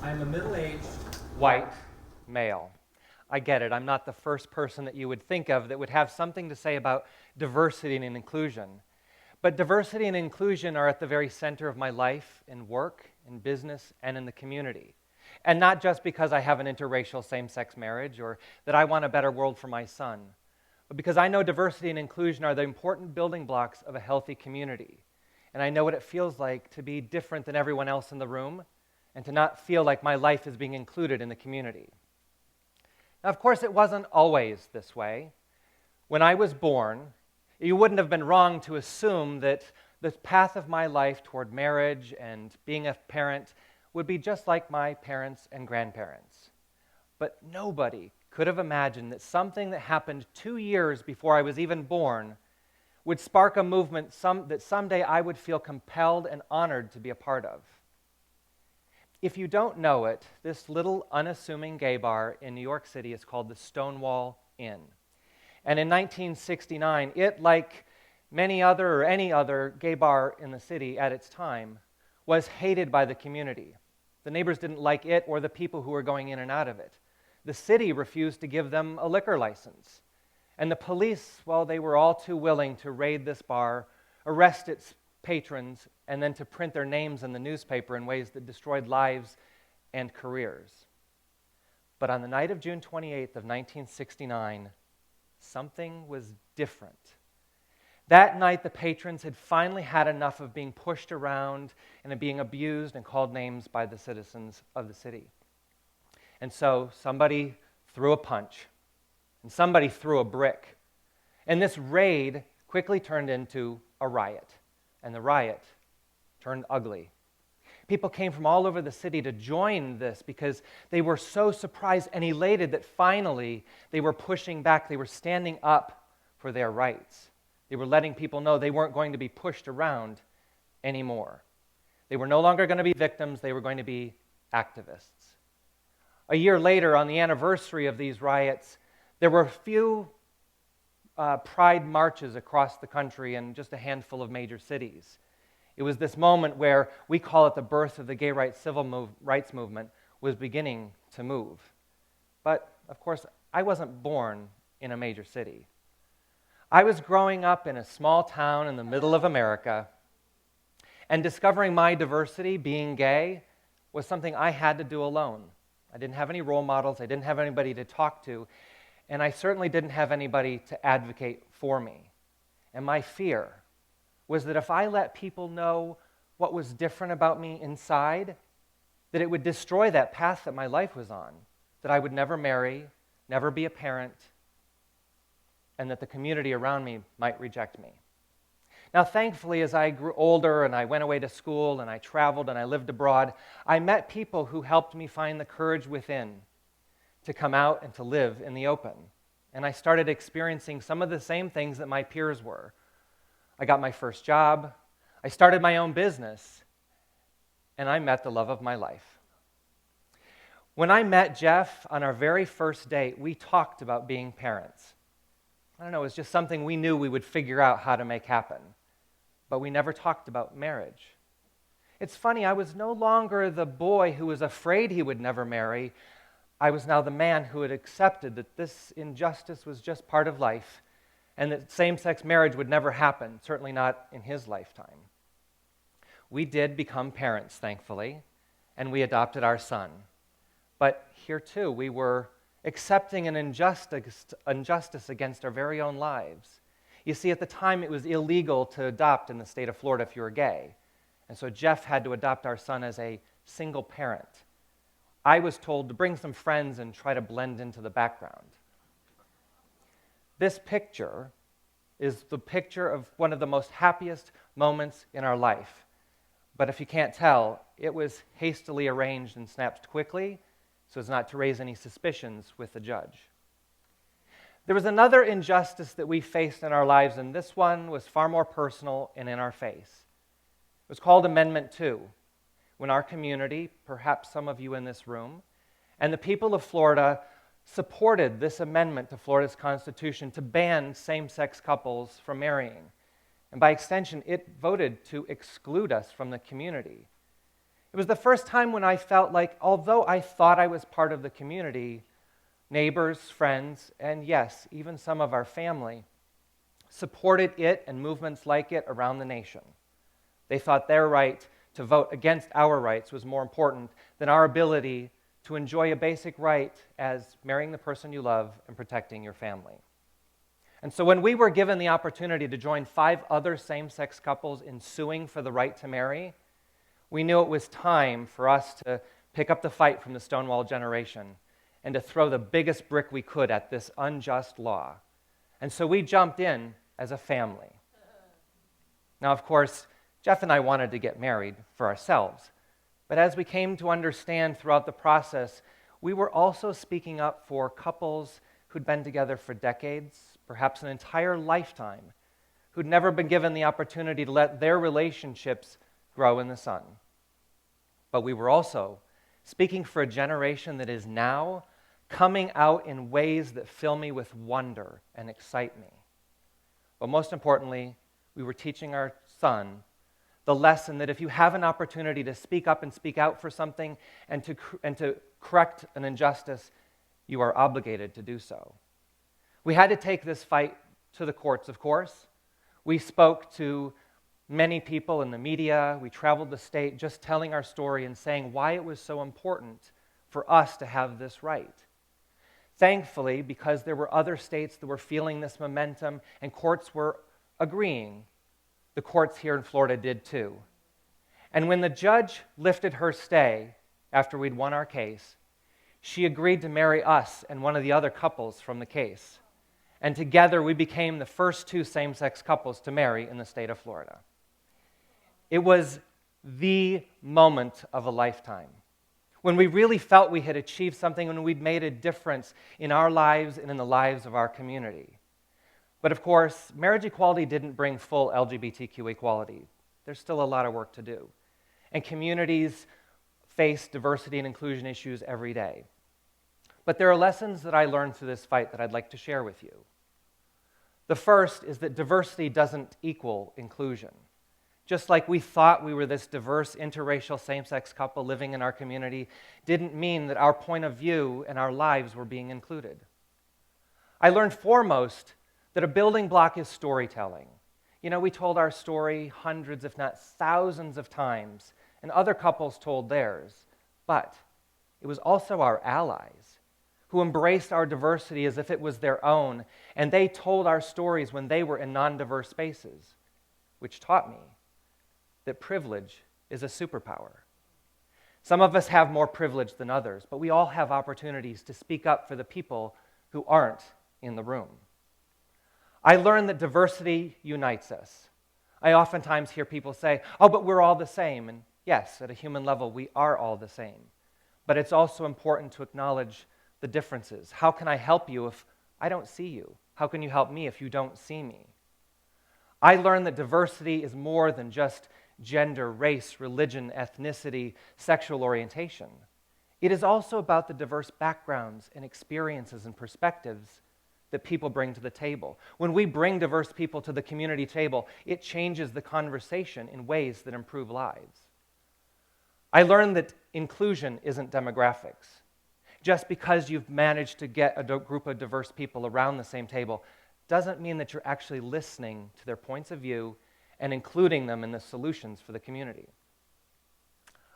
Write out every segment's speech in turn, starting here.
I'm a middle-aged white male. I get it. I'm not the first person that you would think of that would have something to say about diversity and inclusion. But diversity and inclusion are at the very center of my life in work, in business, and in the community. And not just because I have an interracial same-sex marriage or that I want a better world for my son, but because I know diversity and inclusion are the important building blocks of a healthy community. And I know what it feels like to be different than everyone else in the room and to not feel like my life is being included in the community. Now, of course, it wasn't always this way. When I was born, you wouldn't have been wrong to assume that the path of my life toward marriage and being a parent would be just like my parents and grandparents. But nobody could have imagined that something that happened 2 years before I was even born would spark a movement that someday I would feel compelled and honored to be a part of. If you don't know it, this little unassuming gay bar in New York City is called the Stonewall Inn. And in 1969, it, like any other gay bar in the city at its time, was hated by the community. The neighbors didn't like it or the people who were going in and out of it. The city refused to give them a liquor license. And the police, well, they were all too willing to raid this bar, arrest its patrons, and then to print their names in the newspaper in ways that destroyed lives and careers. But on the night of June 28th of 1969, something was different. That night, the patrons had finally had enough of being pushed around and of being abused and called names by the citizens of the city. And so somebody threw a punch, and somebody threw a brick. And this raid quickly turned into a riot, and the riot turned ugly. People came from all over the city to join this because they were so surprised and elated that finally they were pushing back, they were standing up for their rights. They were letting people know they weren't going to be pushed around anymore. They were no longer going to be victims, they were going to be activists. A year later, on the anniversary of these riots, there were a few pride marches across the country in just a handful of major cities. It was this moment where we call it the birth of the gay rights civil rights movement was beginning to move. But, of course, I wasn't born in a major city. I was growing up in a small town in the middle of America, and discovering my diversity, being gay, was something I had to do alone. I didn't have any role models, I didn't have anybody to talk to, and I certainly didn't have anybody to advocate for me. And my fear was that if I let people know what was different about me inside, that it would destroy that path that my life was on, that I would never marry, never be a parent, and that the community around me might reject me. Now, thankfully, as I grew older and I went away to school and I traveled and I lived abroad, I met people who helped me find the courage within to come out and to live in the open. And I started experiencing some of the same things that my peers were. I got my first job, I started my own business, and I met the love of my life. When I met Jeff on our very first date, we talked about being parents. I don't know, it was just something we knew we would figure out how to make happen. But we never talked about marriage. It's funny, I was no longer the boy who was afraid he would never marry. I was now the man who had accepted that this injustice was just part of life and that same-sex marriage would never happen, certainly not in his lifetime. We did become parents, thankfully, and we adopted our son. But here, too, we were accepting an injustice against our very own lives. You see, at the time, it was illegal to adopt in the state of Florida if you were gay. And so Jeff had to adopt our son as a single parent. I was told to bring some friends and try to blend into the background. This picture is the picture of one of the most happiest moments in our life. But if you can't tell, it was hastily arranged and snapped quickly so as not to raise any suspicions with the judge. There was another injustice that we faced in our lives, and this one was far more personal and in our face. It was called Amendment 2, when our community, perhaps some of you in this room, and the people of Florida supported this amendment to Florida's Constitution to ban same-sex couples from marrying. And by extension, it voted to exclude us from the community. It was the first time when I felt like, although I thought I was part of the community, neighbors, friends, and yes, even some of our family, supported it and movements like it around the nation. They thought their right to vote against our rights was more important than our ability to enjoy a basic right as marrying the person you love and protecting your family. And so when we were given the opportunity to join 5 other same-sex couples in suing for the right to marry, we knew it was time for us to pick up the fight from the Stonewall generation and to throw the biggest brick we could at this unjust law. And so we jumped in as a family. Now, of course, Jeff and I wanted to get married for ourselves, but as we came to understand throughout the process, we were also speaking up for couples who'd been together for decades, perhaps an entire lifetime, who'd never been given the opportunity to let their relationships grow in the sun. But we were also speaking for a generation that is now coming out in ways that fill me with wonder and excite me. But most importantly, we were teaching our son the lesson that if you have an opportunity to speak up and speak out for something and to correct an injustice, you are obligated to do so. We had to take this fight to the courts, of course. We spoke to many people in the media. We traveled the state just telling our story and saying why it was so important for us to have this right. Thankfully, because there were other states that were feeling this momentum and courts were agreeing, the courts here in Florida did too. And when the judge lifted her stay after we'd won our case, she agreed to marry us and one of the other couples from the case. And together we became the first 2 same-sex couples to marry in the state of Florida. It was the moment of a lifetime, when we really felt we had achieved something, when we'd made a difference in our lives and in the lives of our community. But of course, marriage equality didn't bring full LGBTQ equality. There's still a lot of work to do. And communities face diversity and inclusion issues every day. But there are lessons that I learned through this fight that I'd like to share with you. The first is that diversity doesn't equal inclusion. Just like we thought we were this diverse, interracial, same-sex couple living in our community, didn't mean that our point of view and our lives were being included. I learned foremost that a building block is storytelling. You know, we told our story hundreds, if not thousands of times, and other couples told theirs. But it was also our allies who embraced our diversity as if it was their own, and they told our stories when they were in non-diverse spaces, which taught me that privilege is a superpower. Some of us have more privilege than others, but we all have opportunities to speak up for the people who aren't in the room. I learned that diversity unites us. I oftentimes hear people say, oh, but we're all the same. And yes, at a human level, we are all the same. But it's also important to acknowledge the differences. How can I help you if I don't see you? How can you help me if you don't see me? I learned that diversity is more than just gender, race, religion, ethnicity, sexual orientation. It is also about the diverse backgrounds and experiences and perspectives that people bring to the table. When we bring diverse people to the community table, it changes the conversation in ways that improve lives. I learned that inclusion isn't demographics. Just because you've managed to get a group of diverse people around the same table doesn't mean that you're actually listening to their points of view and including them in the solutions for the community.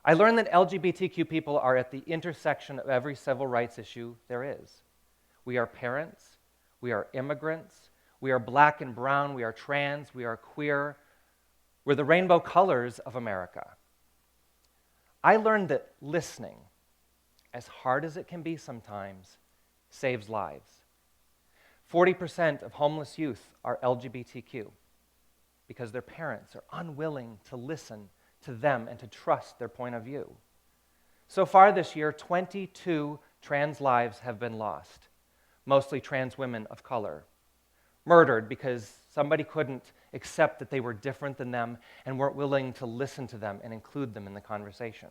I learned that LGBTQ people are at the intersection of every civil rights issue there is. We are parents, we are immigrants, we are black and brown, we are trans, we are queer. We're the rainbow colors of America. I learned that listening, as hard as it can be sometimes, saves lives. 40% of homeless youth are LGBTQ because their parents are unwilling to listen to them and to trust their point of view. So far this year, 22 trans lives have been lost, mostly trans women of color, murdered because somebody couldn't accept that they were different than them and weren't willing to listen to them and include them in the conversation.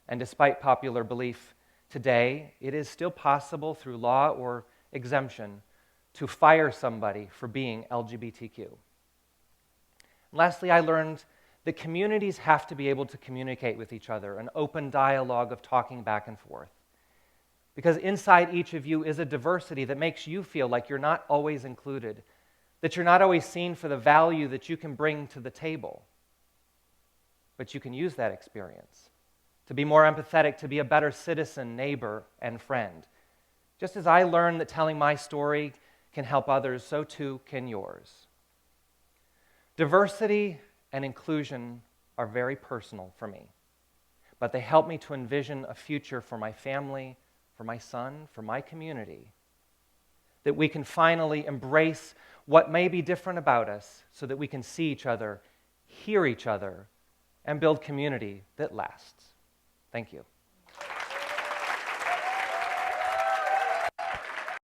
And despite popular belief, today it is still possible through law or exemption to fire somebody for being LGBTQ. Lastly, I learned that communities have to be able to communicate with each other, an open dialogue of talking back and forth. Because inside each of you is a diversity that makes you feel like you're not always included, that you're not always seen for the value that you can bring to the table. But you can use that experience to be more empathetic, to be a better citizen, neighbor, and friend. Just as I learned that telling my story can help others, so too can yours. Diversity and inclusion are very personal for me, but they help me to envision a future for my family, for my son, for my community, that we can finally embrace what may be different about us so that we can see each other, hear each other, and build community that lasts. Thank you.